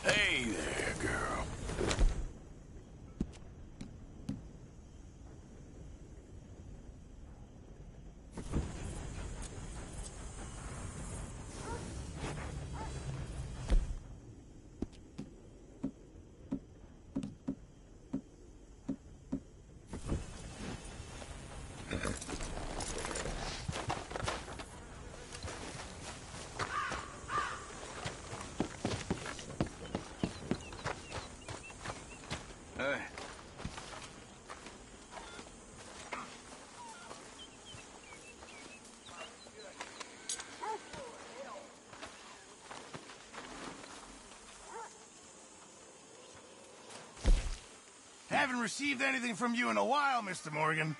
Hey there, girl. Haven't received anything from you in a while, Mr. Morgan.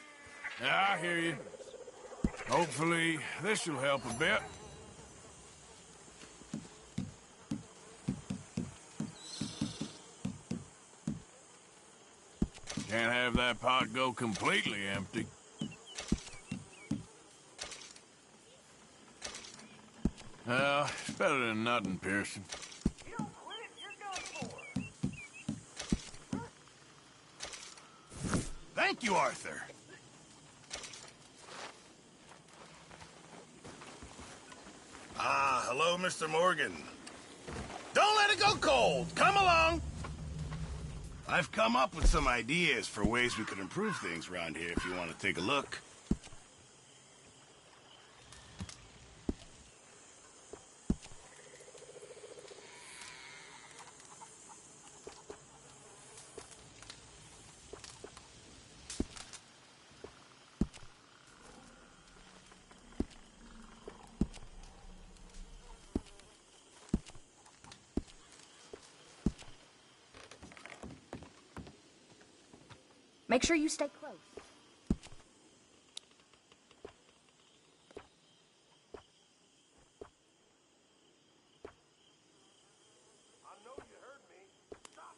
Yeah, I hear you. Hopefully, this will help a bit. Can't have that pot go completely empty. Well, it's better than nothing, Pearson. You don't quit it, you're done for. Thank you, Arthur. Ah, hello, Mr. Morgan. Don't let it go cold. Come along. I've come up with some ideas for ways we could improve things around here if you want to take a look. Make sure you stay close. I know you heard me. Stop.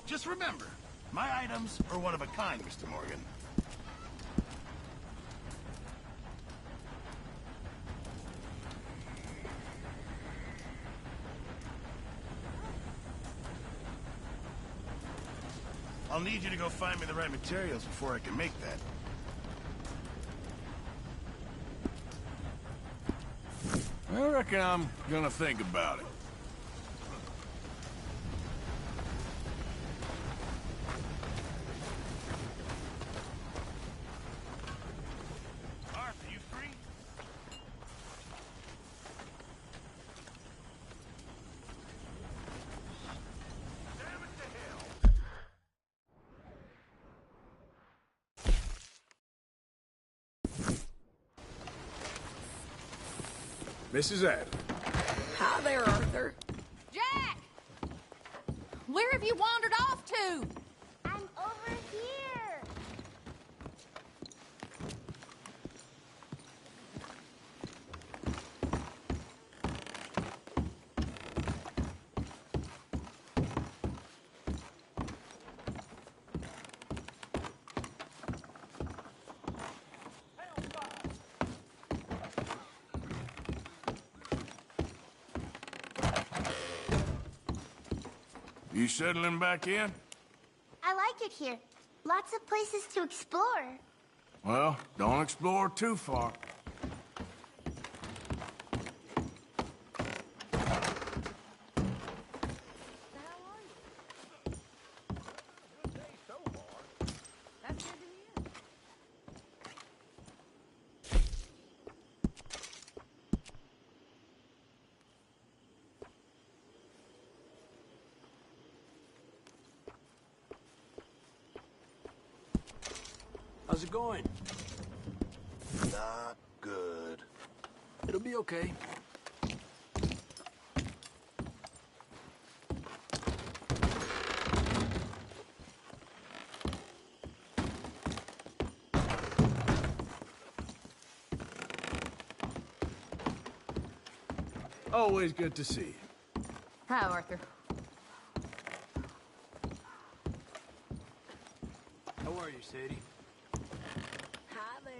Just remember, my items are one of a kind, Mr. Morgan. I'll need you to go find me the right materials before I can make that. I reckon I'm gonna think about it. Arthur, you free? Damn it to hell. Mrs. Adams. Hi there, Arthur. Jack! Where have you wandered off to? I'm over here. You settling back in? I like it here. Lots of places to explore. Well, don't explore too far. Good day so far. That's good to hear. How's it going? Not good. It'll be okay. Always good to see you. Hi, Arthur. How are you, Sadie? Hi there.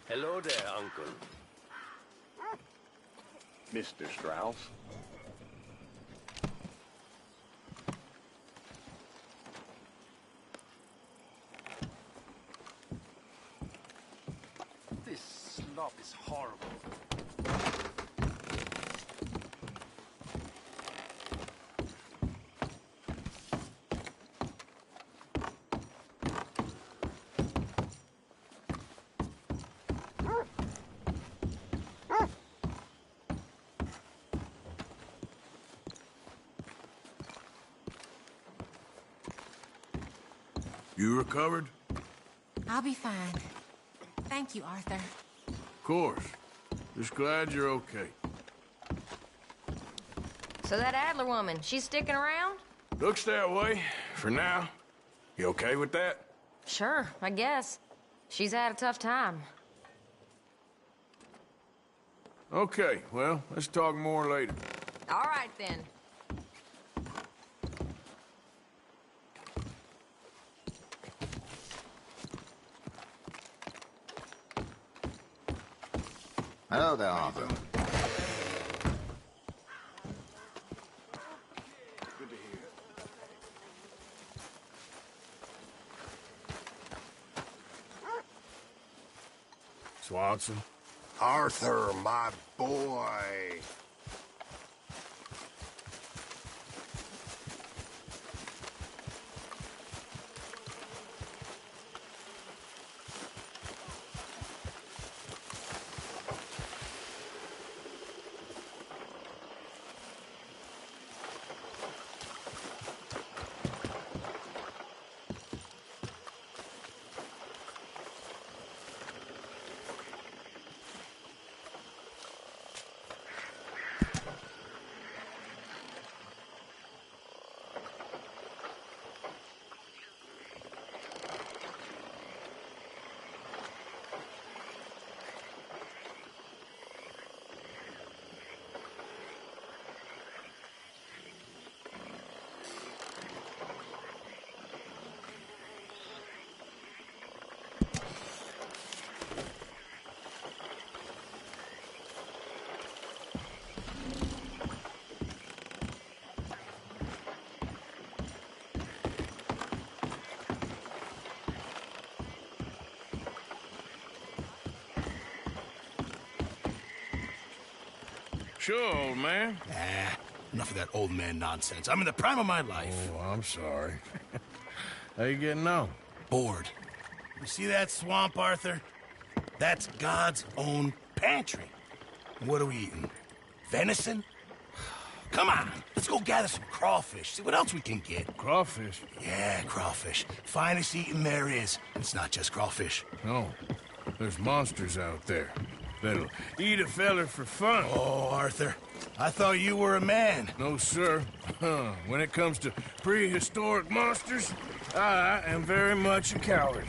Hello there, Uncle. Mr. Strauss. This slop is horrible. You recovered? I'll be fine. Thank you, Arthur. Of course. Just glad you're okay. So that Adler woman, she's sticking around? Looks that way, for now. You okay with that? Sure, I guess. She's had a tough time. Okay, well, let's talk more later. All right, then. Hello there, Arthur. Good to hear. Swanson? Arthur, my boy. Sure, old man. Enough of that old man nonsense. I'm in the prime of my life. Oh, I'm sorry. How you getting on? Bored. You see that swamp, Arthur? That's God's own pantry. And what are we eating? Venison? Come on, let's go gather some crawfish. See what else we can get. Crawfish? Yeah, crawfish. Finest eating there is. It's not just crawfish. No. There's monsters out there that'll eat a feller for fun. Oh, Arthur, I thought you were a man. No, sir. When it comes to prehistoric monsters, I am very much a coward.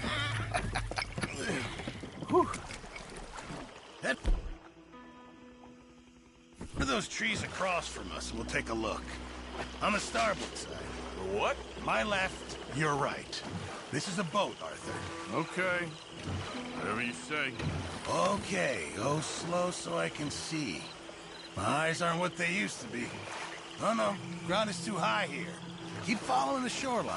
That... What are those trees across from us? We'll take a look. On the starboard side. What? My left, your right. This is a boat, Arthur. Okay. Whatever you say. Okay, go slow so I can see. My eyes aren't what they used to be. Oh no, ground is too high here. Keep following the shoreline.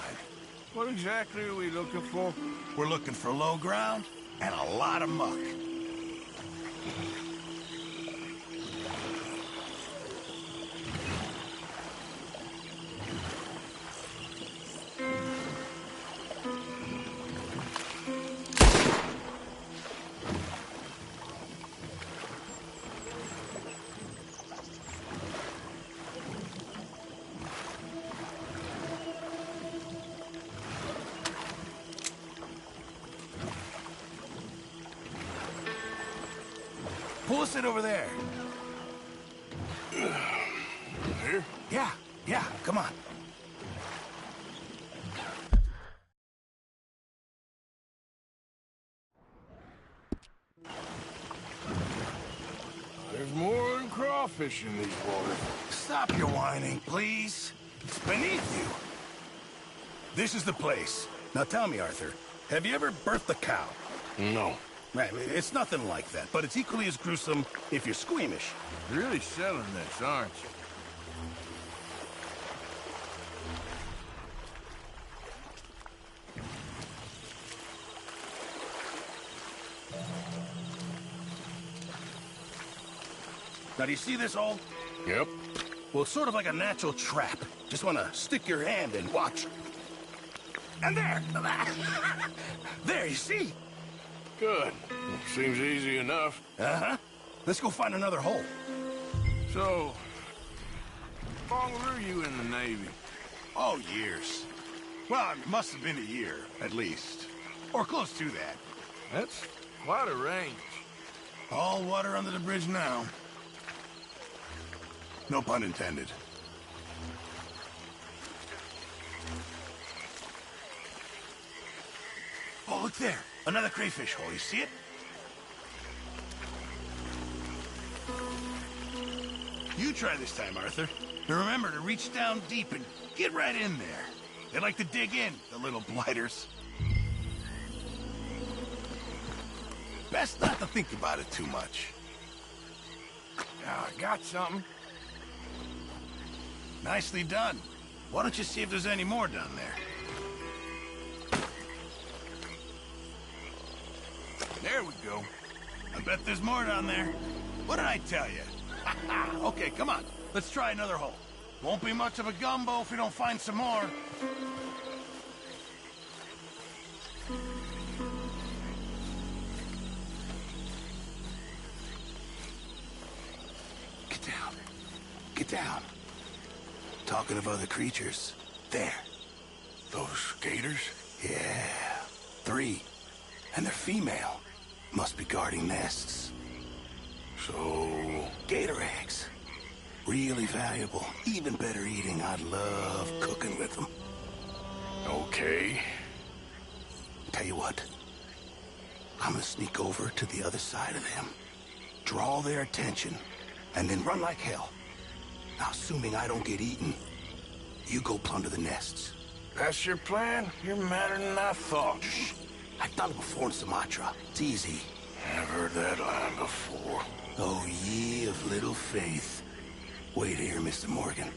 What exactly are we looking for? We're looking for low ground and a lot of muck. Pull us in over there. Here? Yeah, come on. There's more than crawfish in these waters. Stop your whining, please. It's beneath you. This is the place. Now tell me, Arthur, have you ever birthed a cow? No. Right, it's nothing like that, but it's equally as gruesome if you're squeamish. Really selling this, aren't you? Now, do you see this hole? Yep. Well, it's sort of like a natural trap. Just want to stick your hand and watch. And there! There, you see? Good. Well, seems easy enough. Uh-huh. Let's go find another hole. So, how long were you in the Navy? Oh, years. Well, it must have been a year, at least. Or close to that. That's quite a range. All water under the bridge now. No pun intended. Oh, look there. Another crayfish hole. You see it? You try this time, Arthur. And remember to reach down deep and get right in there. They like to dig in, the little blighters. Best not to think about it too much. Now, I got something. Nicely done. Why don't you see if there's any more down there? There we go. I bet there's more down there. What did I tell you? Okay, come on. Let's try another hole. Won't be much of a gumbo if we don't find some more. Get down. Get down. Talking of other creatures. There. Those gators? Yeah. 3. And they're female. Must be guarding nests. So... Gator eggs. Really valuable. Even better eating. I love cooking with them. Okay. Tell you what. I'm gonna sneak over to the other side of them. Draw their attention. And then run like hell. Now, assuming I don't get eaten, you go plunder the nests. That's your plan? You're madder than I thought. Shh. I've done it before in Sumatra. It's easy. I've heard that line before. Oh, ye of little faith. Wait here, Mr. Morgan.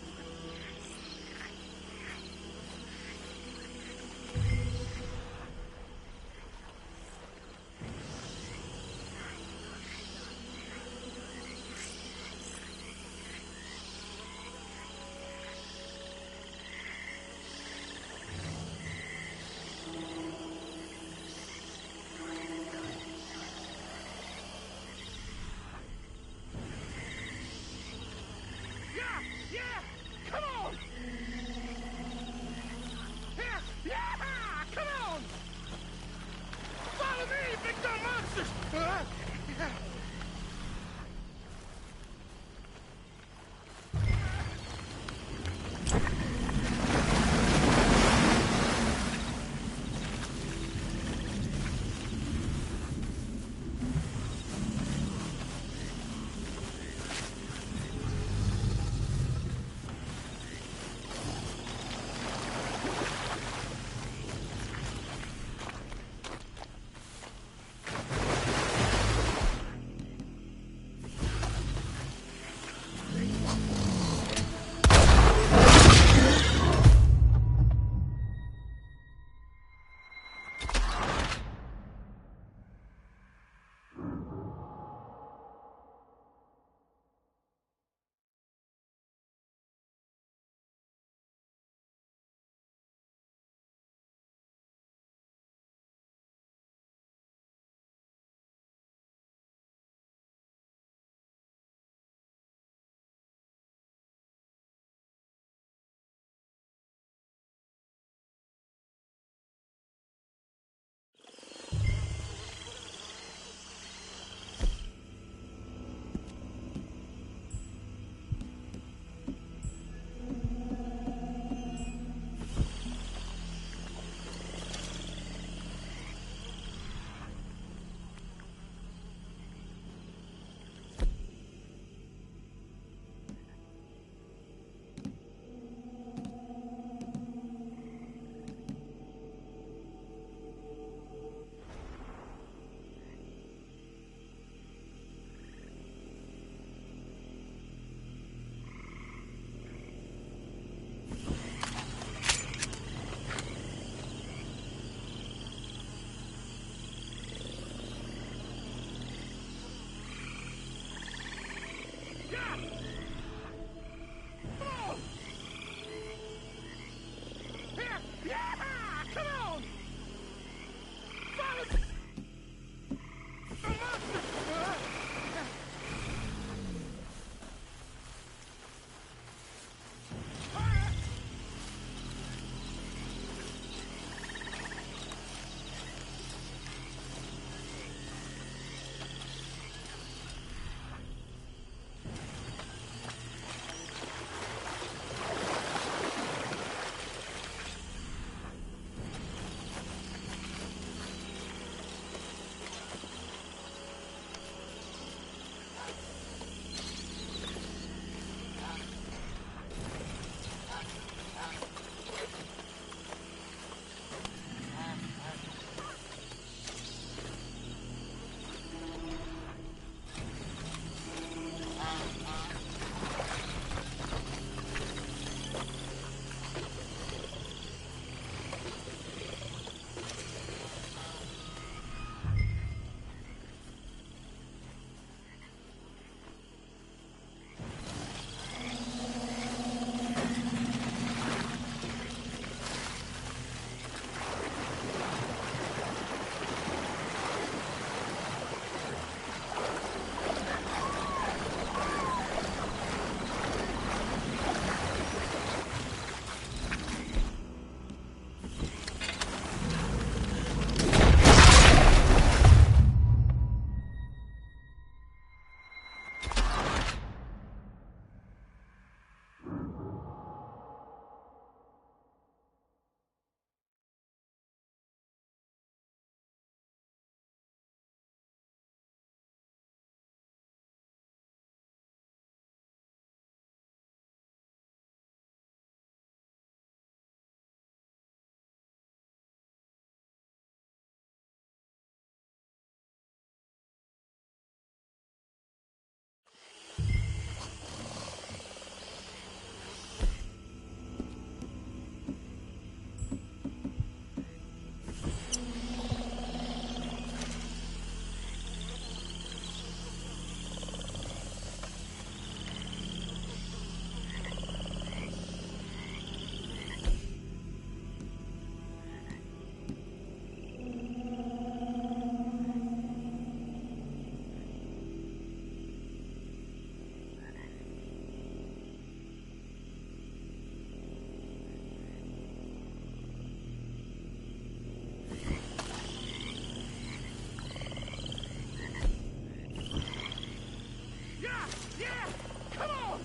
Come on!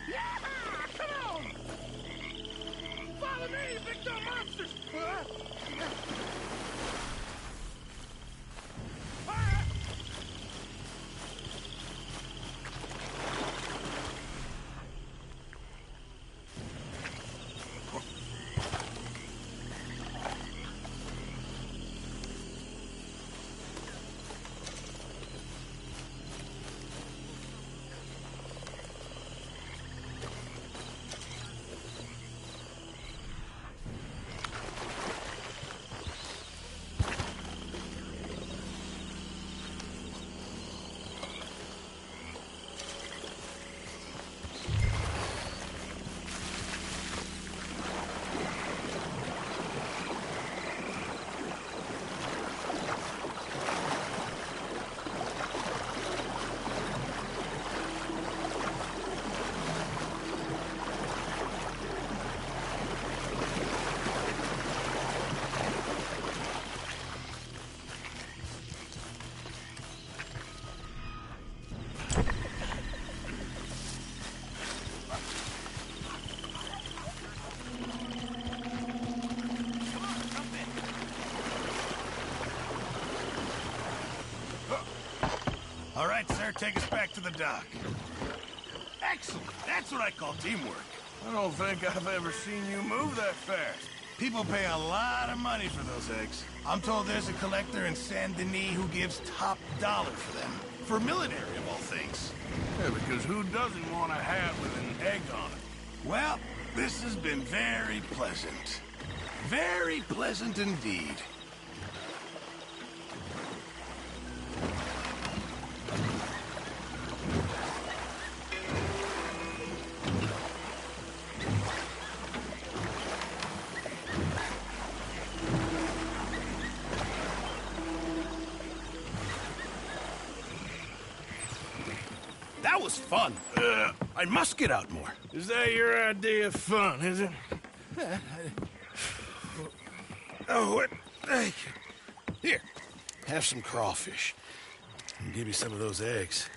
Yeah! Come on! Follow me, big dumb monsters! All right, sir, take us back to the dock. Excellent. That's what I call teamwork. I don't think I've ever seen you move that fast. People pay a lot of money for those eggs. I'm told there's a collector in Saint Denis who gives top dollar for them. For military, of all things. Yeah, because who doesn't want a hat with an egg on it? Well, this has been very pleasant. Very pleasant indeed. That was fun. I must get out more. Is that your idea of fun, is it? Oh, what? Thank you. Here, have some crawfish. And give me some of those eggs.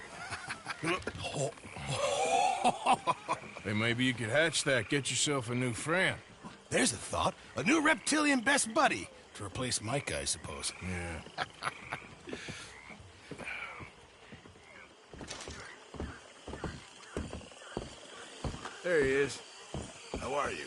Hey, maybe you could hatch that, get yourself a new friend. There's a thought. A new reptilian best buddy. To replace Mike, I suppose. Yeah. There he is. How are you?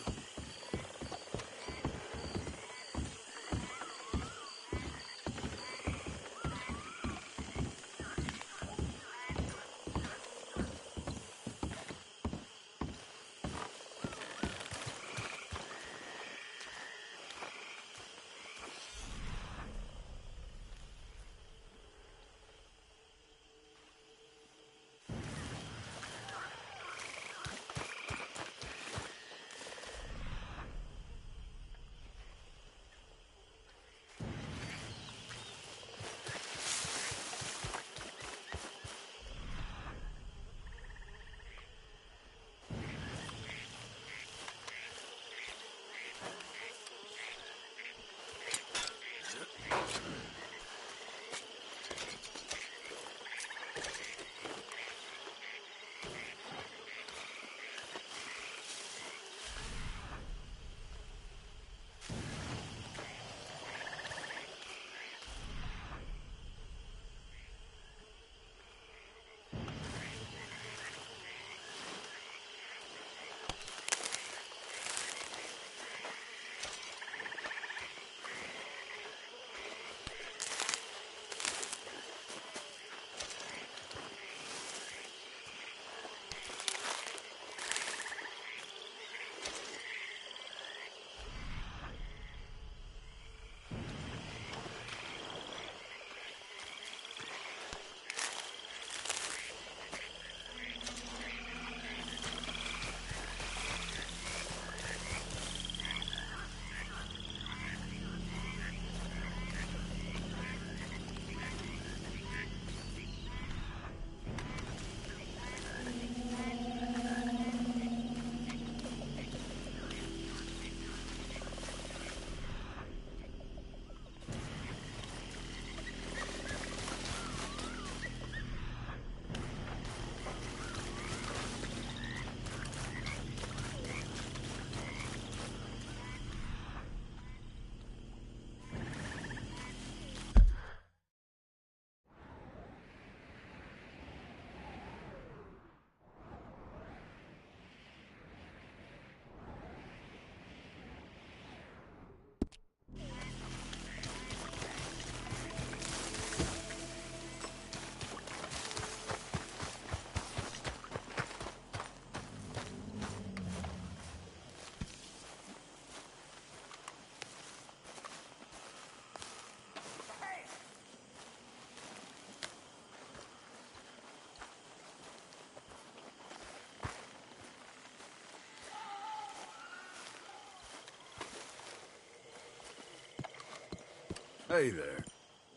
Hey there.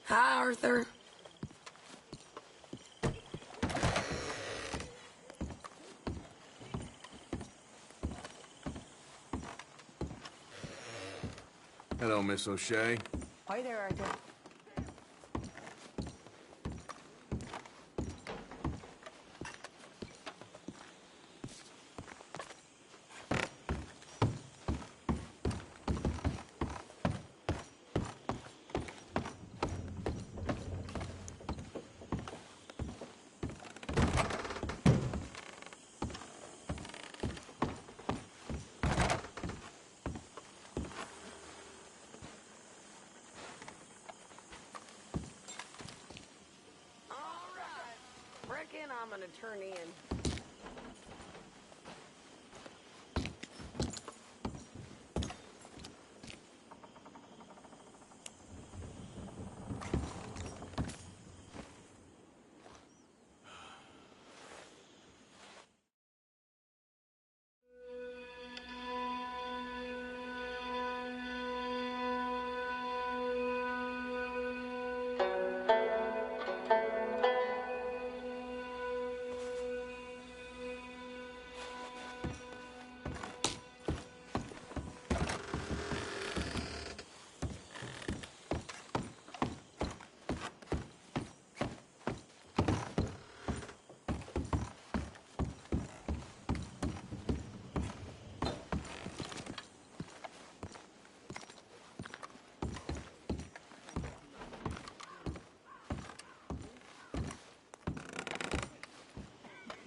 Hi, Arthur. Hello, Miss O'Shea. Hi there, Arthur. I'm gonna turn in.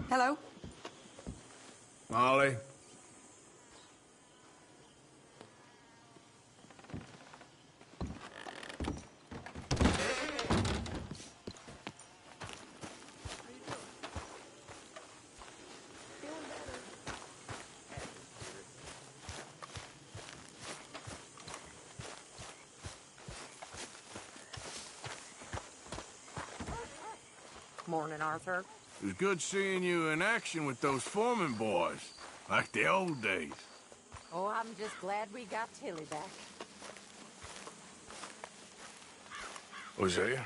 Hello? Molly? Morning, Arthur. It was good seeing you in action with those foreman boys, like the old days. Oh, I'm just glad we got Tilly back. Hosea?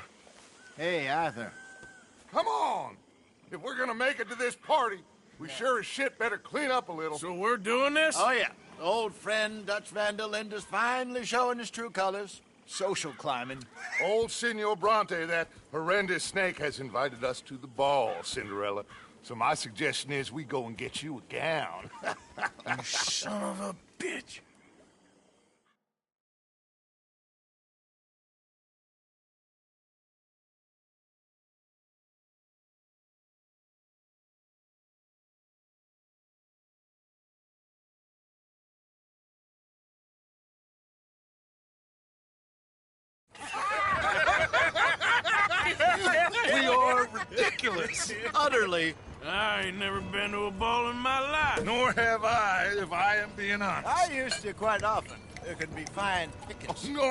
Hey, Arthur. Come on! If we're gonna make it to this party, we sure as shit better clean up a little. So we're doing this? Oh, yeah. Old friend Dutch Van der Linde's finally showing his true colors. Social climbing. Old Senor Bronte, that horrendous snake, has invited us to the ball, Cinderella. So my suggestion is we go and get you a gown. You son of a bitch. We are ridiculous. Utterly. I ain't never been to a ball in my life. Nor have I, if I am being honest. I used to quite often. There can be fine pickets. No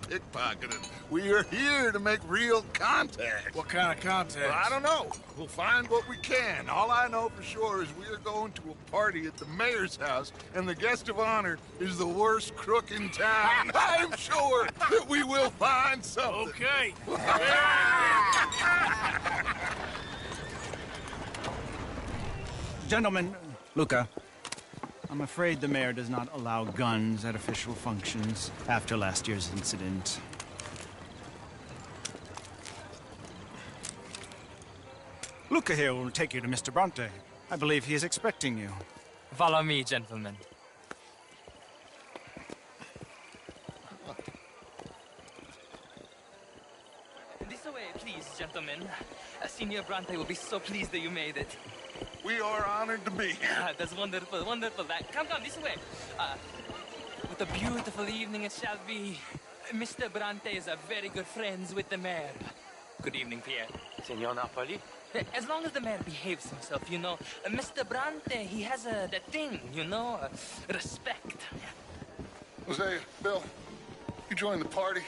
pickpocketing. We are here to make real contact. What kind of contact? Well, I don't know. We'll find what we can. All I know for sure is we are going to a party at the mayor's house, and the guest of honor is the worst crook in town. I'm sure that we will find something. Okay. Gentlemen, Luca, I'm afraid the mayor does not allow guns at official functions after last year's incident. Luca here will take you to Mr. Bronte. I believe he is expecting you. Follow me, gentlemen. This way, please, gentlemen. Senior Bronte will be so pleased that you made it. We are honored to be here. That's wonderful, wonderful. Come, this way. What a beautiful evening it shall be. Mr. Bronte is a very good friends with the mayor. Good evening, Pierre. Signor Napoli? As long as the mayor behaves himself, you know. Mr. Bronte, he has that thing, you know, respect. Hosea, Bill, you join the party.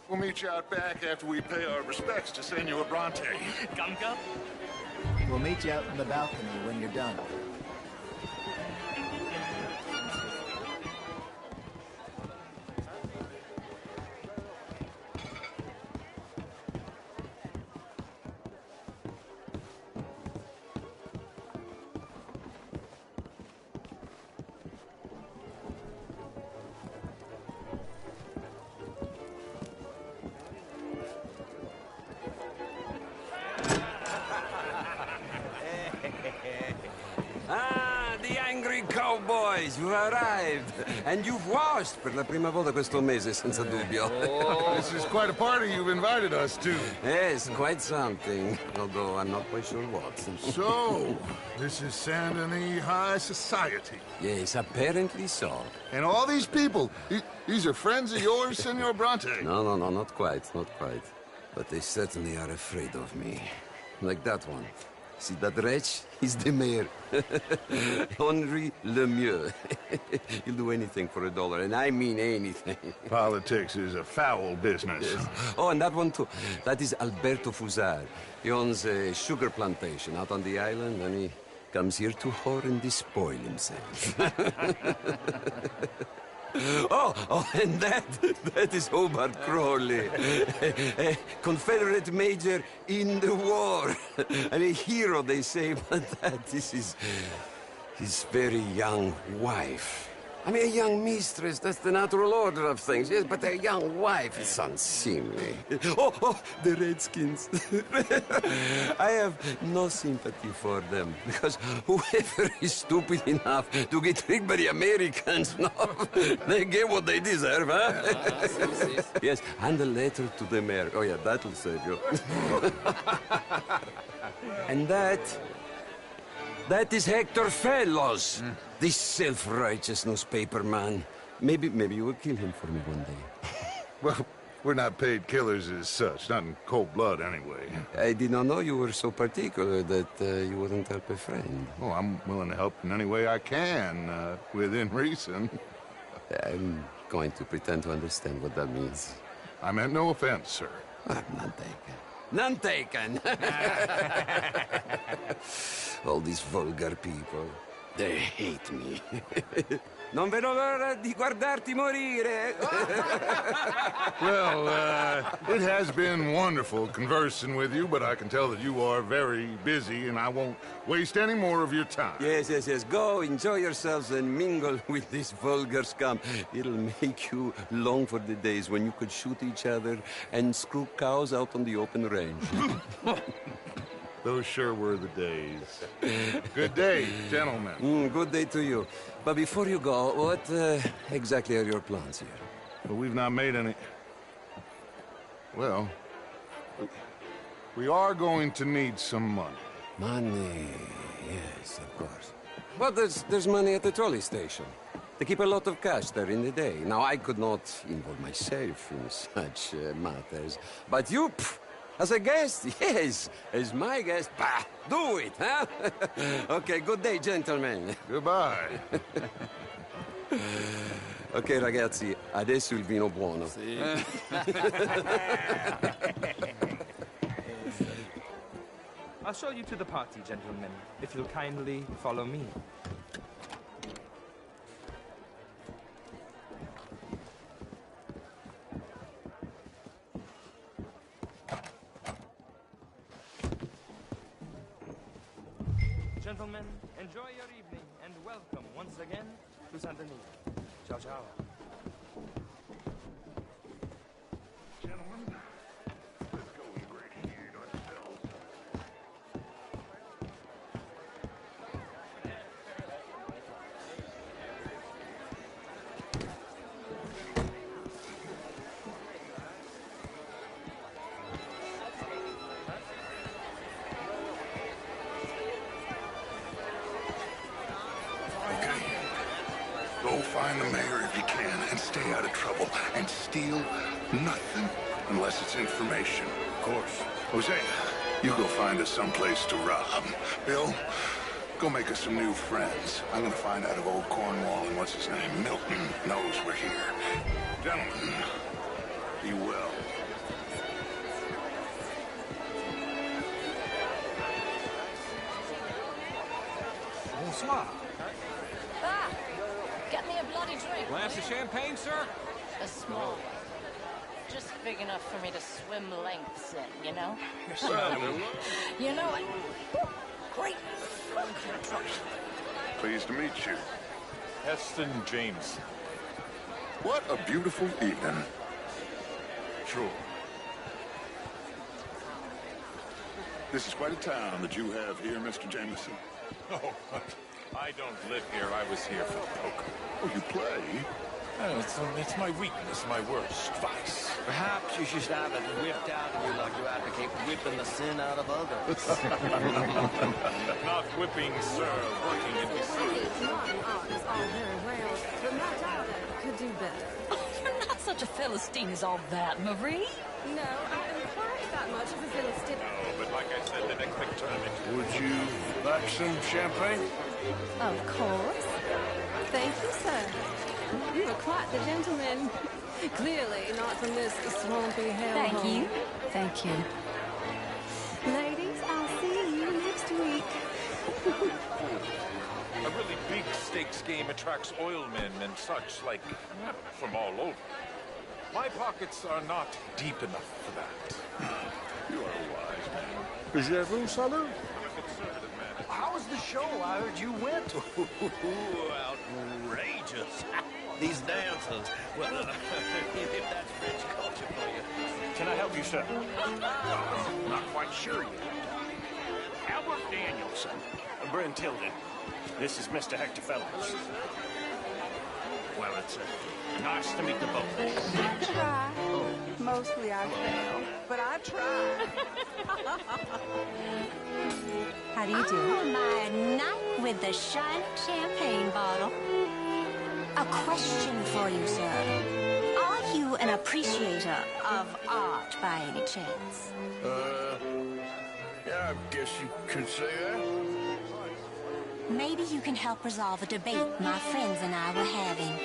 We'll meet you out back after we pay our respects to Senor Bronte. Come. We'll meet you out in the balcony when you're done. boys, you've arrived. And you've washed per la prima volta questo mese, senza dubbio. This is quite a party you've invited us to. Yes, quite something. Although I'm not quite sure what. So, this is Saint Denis High Society. Yes, apparently so. And all these people, these are friends of yours, Senor Bronte? No, not quite, not quite. But they certainly are afraid of me. Like that one. See that wretch? He's the mayor. Henri Lemieux. He'll do anything for $1, and I mean anything. Politics is a foul business. Yes. Oh, and that one too. That is Alberto Fusar. He owns a sugar plantation out on the island, and he comes here to whore and despoil himself. Oh, and that is Hobart Crawley, a Confederate major in the war, and a hero, they say, but that is his very young wife. I mean, a young mistress, that's the natural order of things, yes, but a young wife is unseemly. Oh, the Redskins. I have no sympathy for them, because whoever is stupid enough to get tricked by the Americans, no, they get what they deserve, huh? Yes, and a letter to the mayor. Oh, yeah, that'll save you. And that is Hector Fellows. This self-righteous newspaper man. Maybe you will kill him for me one day. Well, we're not paid killers as such, not in cold blood anyway. I did not know you were so particular that you wouldn't help a friend. Oh, I'm willing to help in any way I can, within reason. I'm going to pretend to understand what that means. I meant no offense, sir. None taken. None taken! All these vulgar people. They hate me. Non vedo l'ora di guardarti morire. Well, it has been wonderful conversing with you, but I can tell that you are very busy, and I won't waste any more of your time. Yes. Go, enjoy yourselves, and mingle with this vulgar scum. It'll make you long for the days when you could shoot each other and screw cows out on the open range. Those sure were the days. Good day, gentlemen. Good day to you. But before you go, what exactly are your plans here? Well, we've not made any... Well, we are going to need some money. Money, yes, of course. But there's money at the trolley station. They keep a lot of cash there in the day. Now, I could not involve myself in such matters. But you... As a guest? Yes. As my guest? Bah, do it, huh? Okay, good day, gentlemen. Goodbye. Ok, ragazzi, adesso il vino buono. Sì. I'll show you to the party, gentlemen, if you'll kindly follow me. Gentlemen, enjoy your evening, and welcome once again to Saint Denis. Ciao, ciao. Gentlemen, let's go and gratiate ourselves. Go find the mayor if you can, and stay out of trouble. And steal nothing unless it's information. Of course. Jose, you go find us someplace to rob. Bill, go make us some new friends. I'm gonna find out if old Cornwall and what's his name, Milton, knows we're here. Gentlemen, be well. Bonsoir. Ah! Get me a bloody drink. Glass of champagne, sir? A small one. Just big enough for me to swim lengths in, you know? You know what? Great. Pleased to meet you. Heston James. What a beautiful evening. Sure. This is quite a town that you have here, Mr. Jameson. Oh, I don't live here. I was here for poker. Oh, you play? Oh, it's my weakness, my worst vice. Perhaps you should have it whipped out of you like you advocate whipping the sin out of others. Not whipping, sir. Working in the city. Modern art is all very well, but my daughter could do better. You're not such a Philistine as all that, Marie. No, I am quite that much of a Philistine. No, but like I said, the next big tournament. Would you like some champagne? Of course. Thank you, sir. You are quite the gentleman. Clearly not from this swampy hellhole. Thank you. Thank you. Ladies, I'll see you next week. A really big stakes game attracts oilmen and such, like, from all over. My pockets are not deep enough for that. You are a wise man. Je vous salute. How was the show? I heard you went. Outrageous. These dancers. Well, if that's French culture for you. Can I help you, sir? Not quite sure yet. Albert Danielson. Bryn Tilden. This is Mr. Hector Fellows. Well, it's nice to meet the both. I try. Mostly I fail, but I try. How do you do? Oh, my knight with the shining champagne bottle. A question for you, sir. Are you an appreciator of art by any chance? Yeah, I guess you could say that. Maybe you can help resolve a debate my friends and I were having.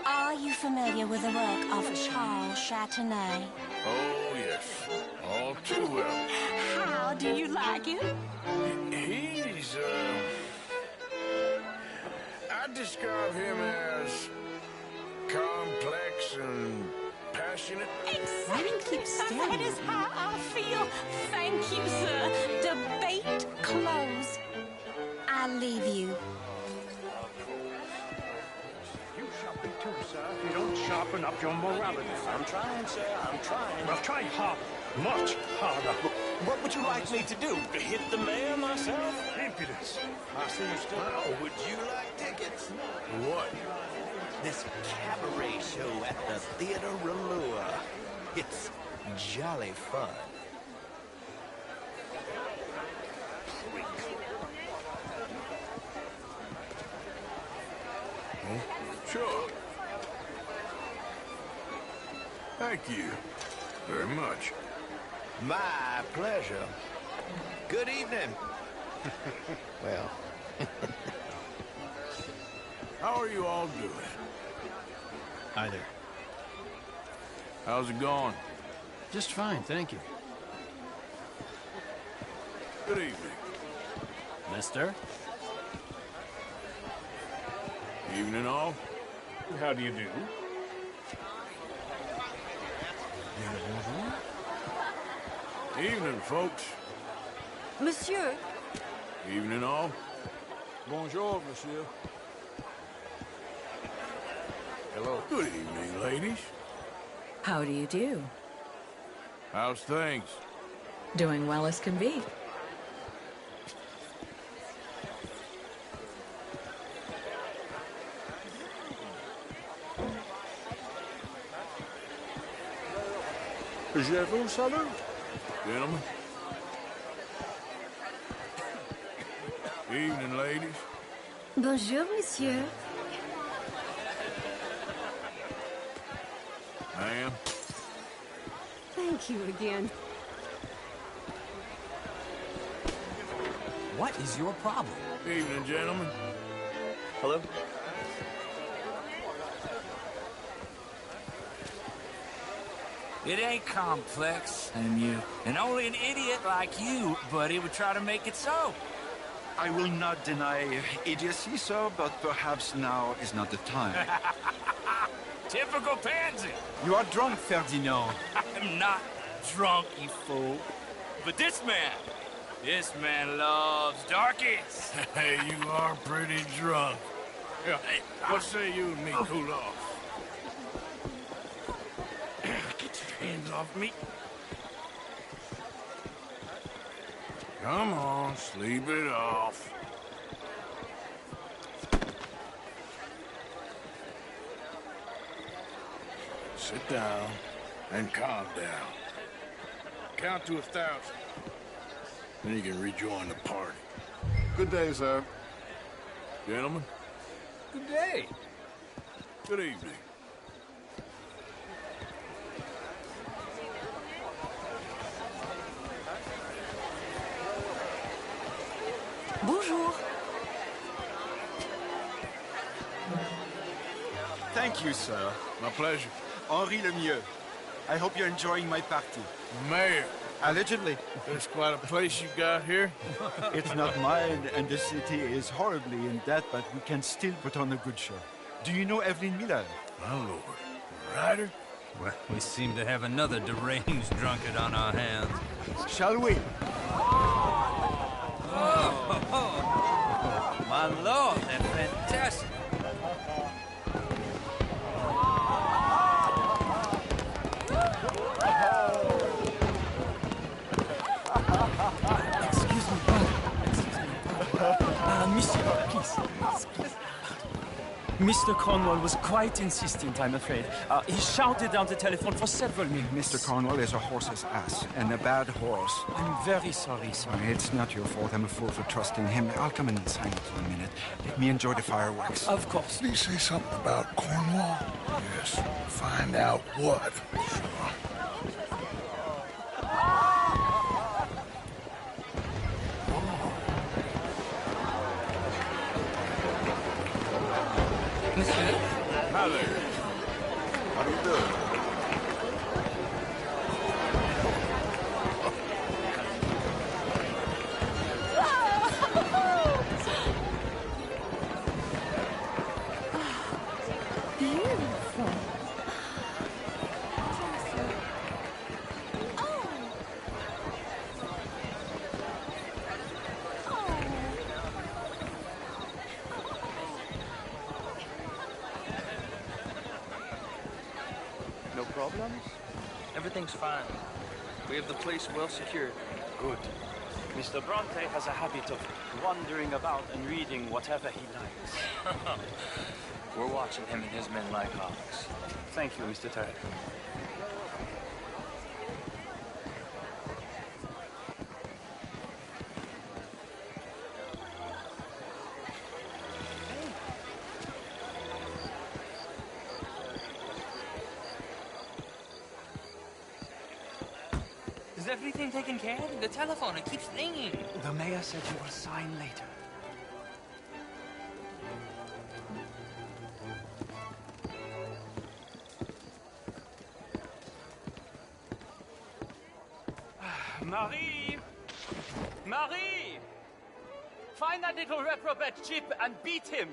Are you familiar with the work of Charles Chateauneuf? Oh, yes. All too well. How do you like him? He's, I describe him as complex and passionate. Exactly. That is how I feel. Thank you, sir. Debate closed. I leave you. You shopping too, sir. If you don't sharpen up your morality. I'm trying, sir. I'm trying. Well, try harder. Much harder. What would you like me to do? To hit the mayor myself? Impudence. I see you still. Oh, would you like tickets? What? This cabaret show at the Theater Rallure. It's jolly fun. Sure. Thank you very much. My pleasure. Good evening. Well. How are you all doing? Hi there. How's it going? Just fine, thank you. Good evening. Mister? Evening all. How do you do? Evening, folks. Monsieur. Evening all. Bonjour, monsieur. Hello. Good evening, ladies. How do you do? How's things? Doing well as can be. Je vous salute. Gentlemen. Evening, ladies. Bonjour, monsieur. Ma'am. Thank you again. What is your problem? Evening, gentlemen. Hello? It ain't complex, and only an idiot like you, buddy, would try to make it so. I will not deny idiocy, sir, but perhaps now is not the time. Typical pansy. You are drunk, Ferdinand. I'm not drunk, you fool. But this man loves darkies. Hey, you are pretty drunk. Hey, what say you and me cool off? Get your hands off me. Come on, sleep it off. Sit down and calm down. Count to 1,000. Then you can rejoin the party. Good day, sir. Gentlemen, Good day. good evening. Bonjour. Thank you, sir. My pleasure. Henri Lemieux. I hope you're enjoying my party. Mayor, Allegedly. there's quite a place you got here. It's not mine, and the city is horribly in debt, but we can still put on a good show. Do you know Evelyn Miller? My lord. Ryder? Well, we seem to have another deranged drunkard on our hands. Shall we? Oh, my lord, they're fantastic. Excuse me, monsieur, please. Mr. Cornwall was quite insistent, I'm afraid. He shouted down the telephone for several minutes. Mr. Cornwall is a horse's ass, and a bad horse. I'm very sorry, sir. It's not your fault. I'm a fool for trusting him. I'll come in and sign it for a minute. Let me enjoy the fireworks. Of course. Did he say something about Cornwall? Yes. Find out what. Hi there. How do you do? Beautiful. No problems? Everything's fine. We have the place well secured. Good. Mr. Bronte has a habit of wandering about and reading whatever he likes. We're watching him and his men like hawks. Thank you, Mr. Turek. Is everything taken care of? The telephone, it keeps ringing. The mayor said you will sign later. Marie! Marie! Find that little reprobate Chip and beat him.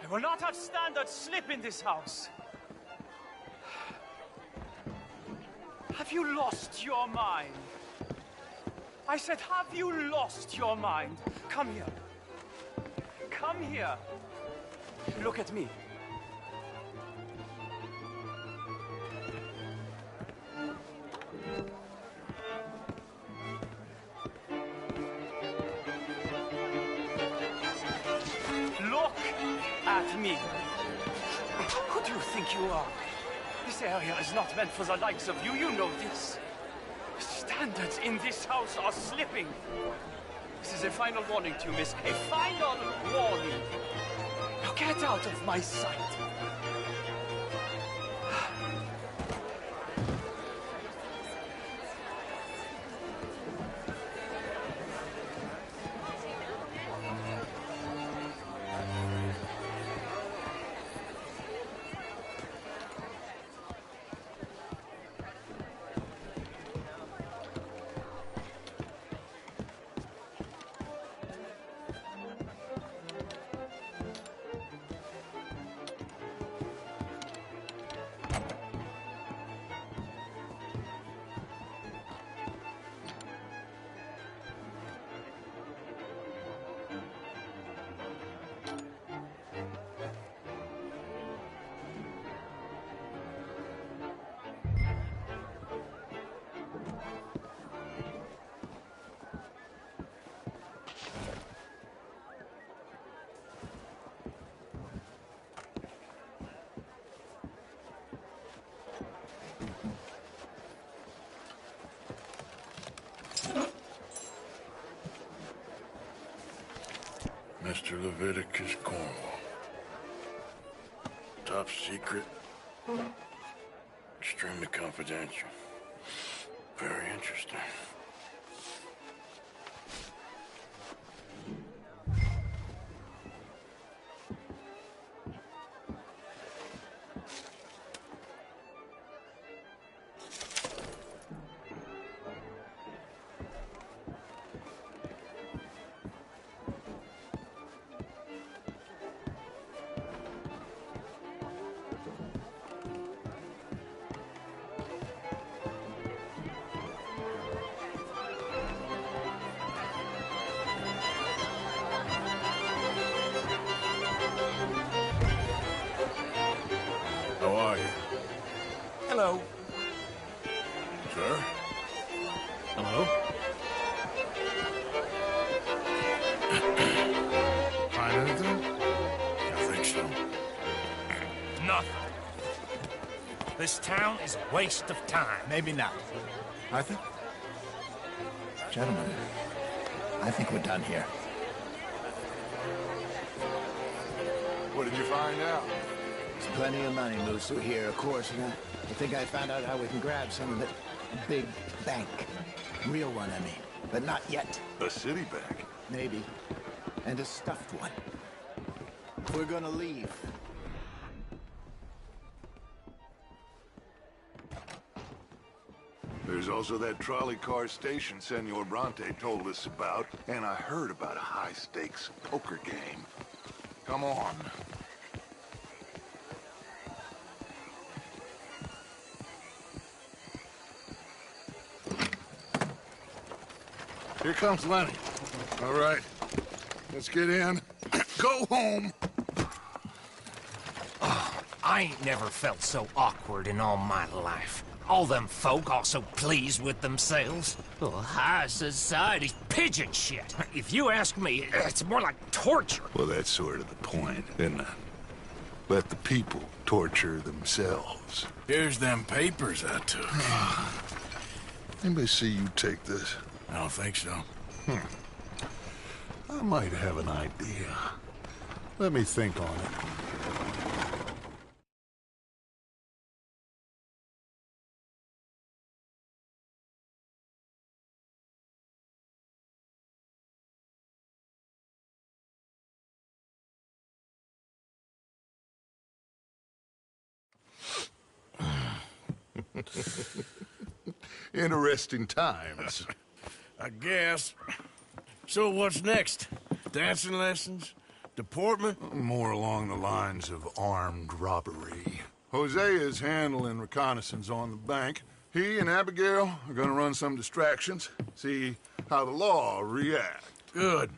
I will not have standards slip in this house. Have you lost your mind? I said, have you lost your mind? Come here. Come here. Look at me. Look at me. Who do you think you are? This area is not meant for the likes of you. You know this. Standards in this house are slipping. This is a final warning to you, miss. A final warning. Now get out of my sight. Mr. Leviticus Cornwall. Top secret. Extremely confidential. Very interesting. How are you? Hello. Sir? Hello? Find anything? I think so. Nothing. This town is a waste of time. Maybe not. Arthur? Gentlemen, I think we're done here. What did you find out? There's plenty of money moves through here, of course, and I think I found out how we can grab some of it. A big bank. Real one, I mean. But not yet. A city bank? Maybe. And a stuffed one. We're gonna leave. There's also that trolley car station Senor Bronte told us about, and I heard about a high-stakes poker game. Come on. Here comes Lenny. All right, let's get in. Go home. Oh, I ain't never felt so awkward in all my life. All them folk all so pleased with themselves. Oh, high society's pigeon shit. If you ask me, it's more like torture. Well, that's sort of the point, isn't it? Let the people torture themselves. Here's them papers I took. Anybody see you take this? I don't think so. I might have an idea. Let me think on it. Interesting times. I guess. So what's next? Dancing lessons? Deportment? More along the lines of armed robbery. Hosea is handling reconnaissance on the bank. He and Abigail are gonna run some distractions, see how the law reacts. Good.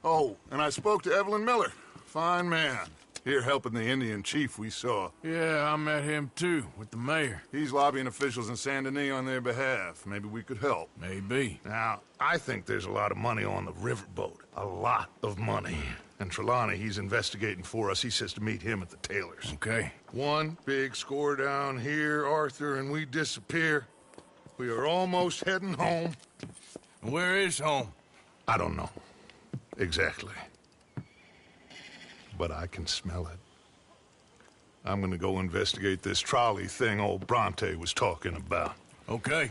Oh, and I spoke to Evelyn Miller. Fine man. Here helping the Indian chief we saw. Yeah, I met him too, with the mayor. He's lobbying officials in Saint Denis on their behalf. Maybe we could help. Maybe. Now, I think there's a lot of money on the riverboat. A lot of money. And Trelawney, he's investigating for us. He says to meet him at the Taylor's. Okay. One big score down here, Arthur, and we disappear. We are almost heading home. Where is home? I don't know. Exactly. But I can smell it. I'm gonna go investigate this trolley thing old Bronte was talking about. Okay.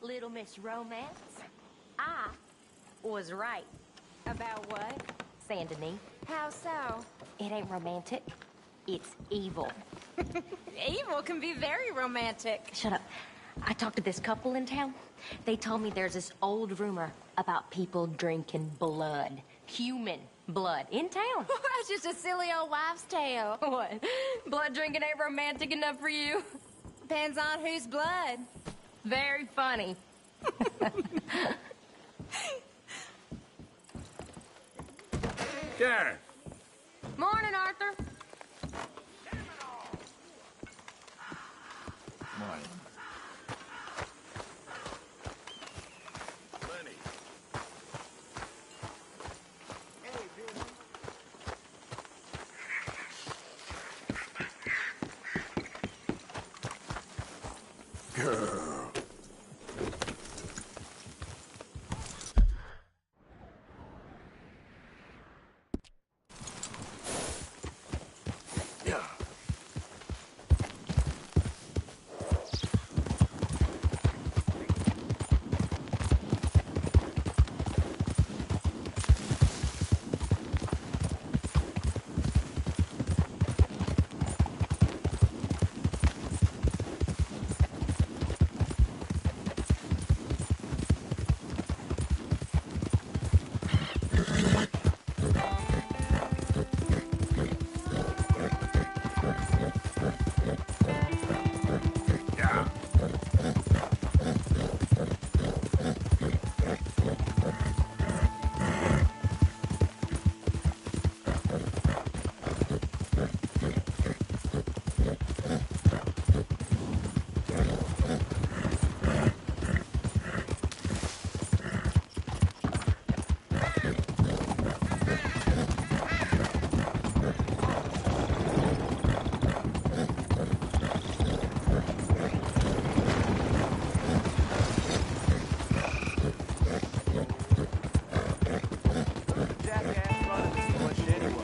Little Miss Romance, I was right. About what? Saint Denis. How so? It ain't romantic. It's evil. Evil can be very romantic. Shut up. I talked to this couple in town. They told me there's this old rumor about people drinking blood. Human blood. In town. That's just a silly old wives' tale. What? Blood drinking ain't romantic enough for you? Depends on whose blood. Very funny. Karen. Morning, Arthur. Morning. Girl.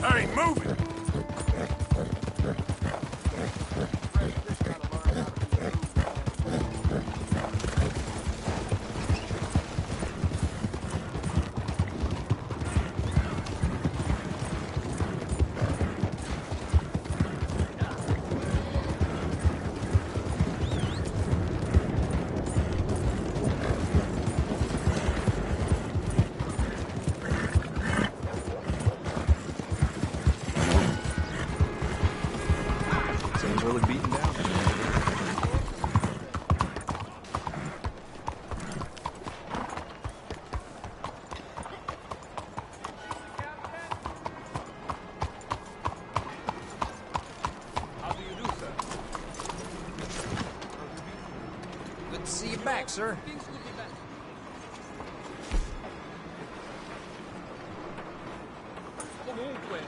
I ain't moving. to see you back, sir. Comunque.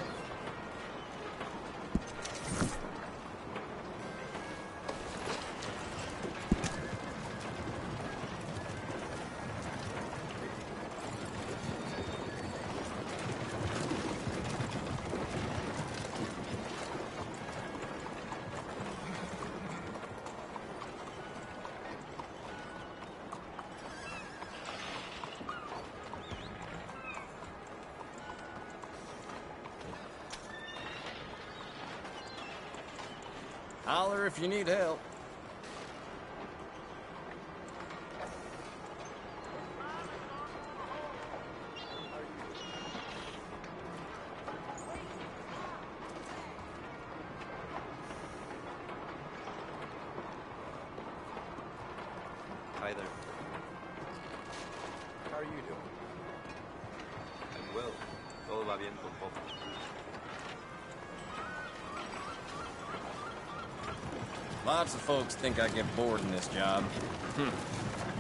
Holler if you need help. Hi there. How are you doing? I'm well. Todo va bien con Pop. Lots of folks think I get bored in this job.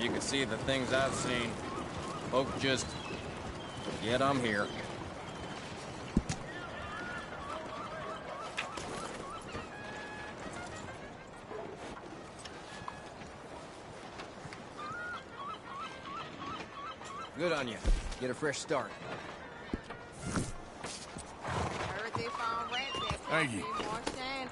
You can see the things I've seen. Folk just... Yet I'm here. Good on you. Get a fresh start. Heard they found rats at Thank you. More sand.